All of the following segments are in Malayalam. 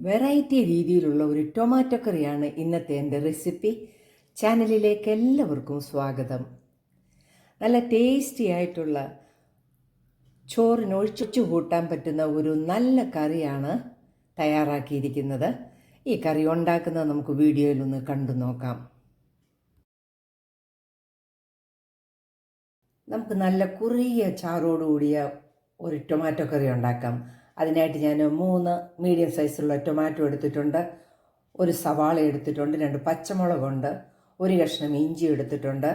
വെറൈറ്റി രീതിയിലുള്ള ഒരു ടൊമാറ്റോ കറിയാണ് ഇന്നത്തെ എൻ്റെ റെസിപ്പി. ചാനലിലേക്ക് എല്ലാവർക്കും സ്വാഗതം. നല്ല ടേസ്റ്റി ആയിട്ടുള്ള ചോറിന് ഒഴിച്ചു കൂട്ടാൻ പറ്റുന്ന ഒരു നല്ല കറിയാണ് തയ്യാറാക്കിയിരിക്കുന്നത്. ഈ കറി ഉണ്ടാക്കുന്നത് നമുക്ക് വീഡിയോയിലൊന്ന് കണ്ടു നോക്കാം. നമുക്ക് നല്ല കുറിയ ചാറോടുകൂടിയ ഒരു ടൊമാറ്റോ കറി ഉണ്ടാക്കാം. അതിനായിട്ട് ഞാൻ 3 മീഡിയം സൈസുള്ള ടൊമാറ്റോ എടുത്തിട്ടുണ്ട്, ഒരു സവാള എടുത്തിട്ടുണ്ട്, 2 പച്ചമുളകുണ്ട്, ഒരു കഷ്ണം ഇഞ്ചി എടുത്തിട്ടുണ്ട്,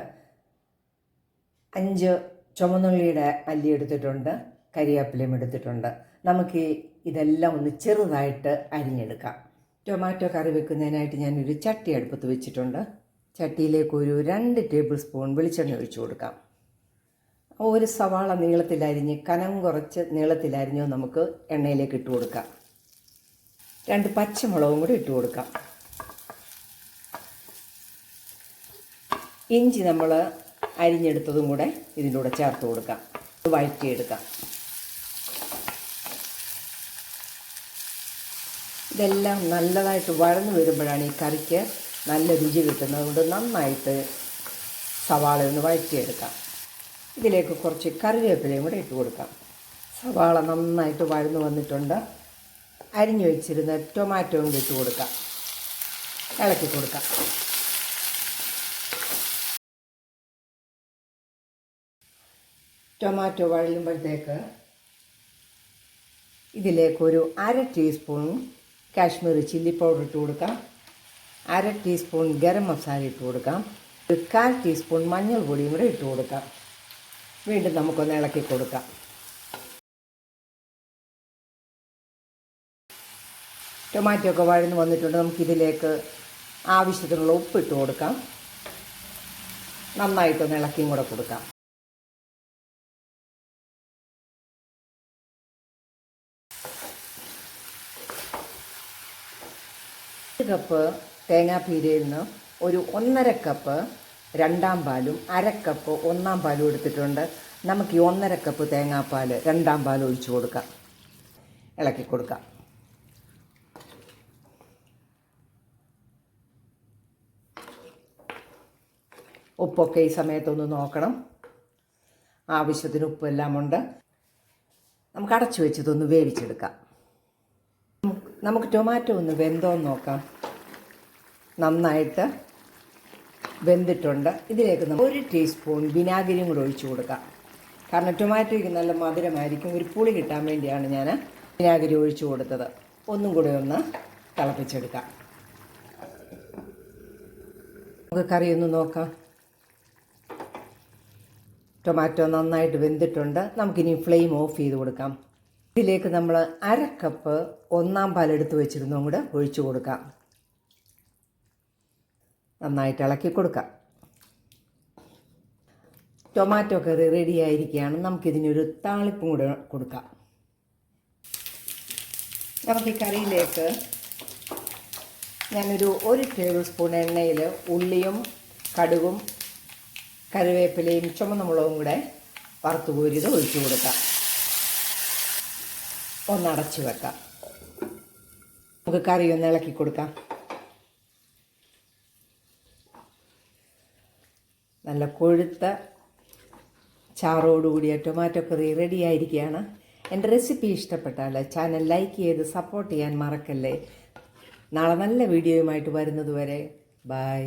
5 ചുവന്നുള്ളിയുടെ അല്ലി എടുത്തിട്ടുണ്ട്, കരിവേപ്പിലയും എടുത്തിട്ടുണ്ട്. നമുക്ക് ഇതെല്ലാം ഒന്ന് ചെറുതായിട്ട് അരിഞ്ഞെടുക്കാം. ടൊമാറ്റോ കറി വെക്കുന്നതിനായിട്ട് ഞാനൊരു ചട്ടി അടുപ്പത്ത് വെച്ചിട്ടുണ്ട്. ചട്ടിയിലേക്ക് ഒരു 2 ടേബിൾ സ്പൂൺ വെളിച്ചെണ്ണ ഒഴിച്ചു കൊടുക്കാം. ഒരു സവാള നീളത്തിലരിഞ്ഞ് കനം കുറച്ച് നീളത്തിലരിഞ്ഞ് നമുക്ക് എണ്ണയിലേക്ക് ഇട്ട് കൊടുക്കാം. 2 പച്ചമുളകും കൂടി ഇട്ട് കൊടുക്കാം. ഇഞ്ചി നമ്മൾ അരിഞ്ഞെടുത്തതും കൂടെ ഇതിൻ്റെ കൂടെ ചേർത്ത് കൊടുക്കാം. വഴറ്റിയെടുക്കാം. ഇതെല്ലാം നല്ലതായിട്ട് വഴന്നു വരുമ്പോഴാണ് ഈ കറിക്ക് നല്ല രുചി കിട്ടുന്നത്. അതുകൊണ്ട് നന്നായിട്ട് സവാള ഒന്ന് വഴറ്റിയെടുക്കാം. ഇതിലേക്ക് കുറച്ച് കറിവേപ്പിലയും കൂടെ ഇട്ട് കൊടുക്കാം. സവാള നന്നായിട്ട് വഴന്നു വന്നിട്ടുണ്ട്. അരിഞ്ഞു വെച്ചിരുന്ന ടൊമാറ്റോ കൂടി ഇട്ട് കൊടുക്കാം. ഇളക്കി കൊടുക്കാം. ടൊമാറ്റോ വഴലുമ്പോഴത്തേക്ക് ഇതിലേക്കൊരു 1/2 ടീസ്പൂൺ കാശ്മീരി ചില്ലി പൗഡർ ഇട്ട് കൊടുക്കാം. 1/2 ടീസ്പൂൺ ഗരം മസാല ഇട്ട് കൊടുക്കാം. ഒരു 1/4 ടീസ്പൂൺ മഞ്ഞൾ പൊടിയും കൂടെ ഇട്ട് കൊടുക്കാം. വീണ്ടും നമുക്കൊന്ന് ഇളക്കി കൊടുക്കാം. ടൊമാറ്റോ ഒക്കെ വഴന്ന് വന്നിട്ടുണ്ട്. നമുക്കിതിലേക്ക് ആവശ്യത്തിനുള്ള ഉപ്പിട്ട് കൊടുക്കാം. നന്നായിട്ടൊന്ന് ഇളക്കിയും കൂടെ കൊടുക്കാം. 1 കപ്പ് തേങ്ങാപ്പീരയിൽ നിന്ന് ഒരു 1.5 കപ്പ് 2ാം പാലും 1/2 കപ്പ് 1ാം പാലും എടുത്തിട്ടുണ്ട്. നമുക്ക് ഈ 1.5 കപ്പ് തേങ്ങാപ്പാൽ 2ാം പാൽ ഒഴിച്ചു കൊടുക്കാം. ഇളക്കി കൊടുക്കാം. ഉപ്പൊക്കെ ഈ സമയത്തൊന്ന് നോക്കണം. ആവശ്യത്തിന് ഉപ്പെല്ലാം ഉണ്ട്. നമുക്ക് അടച്ചു വെച്ചതൊന്ന് വേവിച്ചെടുക്കാം. നമുക്ക് ടൊമാറ്റോ ഒന്ന് വെന്തോന്ന് നോക്കാം. നന്നായിട്ട് വെന്തിട്ടുണ്ട്. ഇതിലേക്ക് നമ്മൾ 1 ടീസ്പൂൺ വിനാഗിരിയും കൂടെ ഒഴിച്ചു കൊടുക്കാം. കാരണം ടൊമാറ്റോയ്ക്ക് നല്ല മധുരമായിരിക്കും. ഒരു പുളി കിട്ടാൻ വേണ്ടിയാണ് ഞാൻ വിനാഗിരി ഒഴിച്ചു കൊടുത്തത്. ഒന്നും കൂടെ ഒന്ന് തിളപ്പിച്ചെടുക്കാം. നമുക്ക് കറി ഒന്ന് നോക്കാം. ടൊമാറ്റോ നന്നായിട്ട് വെന്തിട്ടുണ്ട്. നമുക്കിനി ഫ്ലെയിം ഓഫ് ചെയ്ത് കൊടുക്കാം. ഇതിലേക്ക് നമ്മൾ 1/2 കപ്പ് 1ാം പാൽ എടുത്ത് വെച്ചിരുന്നതും കൂടെ ഒഴിച്ചു കൊടുക്കാം. നന്നായിട്ട് ഇളക്കി കൊടുക്കാം. ടൊമാറ്റോ കറി റെഡി ആയിരിക്കുകയാണ്. നമുക്കിതിനൊരു താളിപ്പും കൂടെ കൊടുക്കാം. നമുക്ക് ഈ കറിയിലേക്ക് ഞാനൊരു 1 ടേബിൾ സ്പൂൺ എണ്ണയിൽ ഉള്ളിയും കടുകും കറിവേപ്പിലയും ചുമന്ന മുളകും കൂടെ വറുത്ത് കോരിയത് ഒഴിച്ചു കൊടുക്കാം. ഒന്നടച്ച് വെക്കാം. നമുക്ക് കറി ഒന്ന് ഇളക്കി കൊടുക്കാം. നല്ല കൊഴുത്ത ചാറോടുകൂടിയ ടൊമാറ്റോ കറി റെഡി ആയിരിക്കുകയാണ്. എൻ്റെ റെസിപ്പി ഇഷ്ടപ്പെട്ടാൽ ചാനൽ ലൈക്ക് ചെയ്ത് സപ്പോർട്ട് ചെയ്യാൻ മറക്കല്ലേ. നാളെ നല്ല വീഡിയോയുമായിട്ട് വരുന്നത് വരെ ബൈ.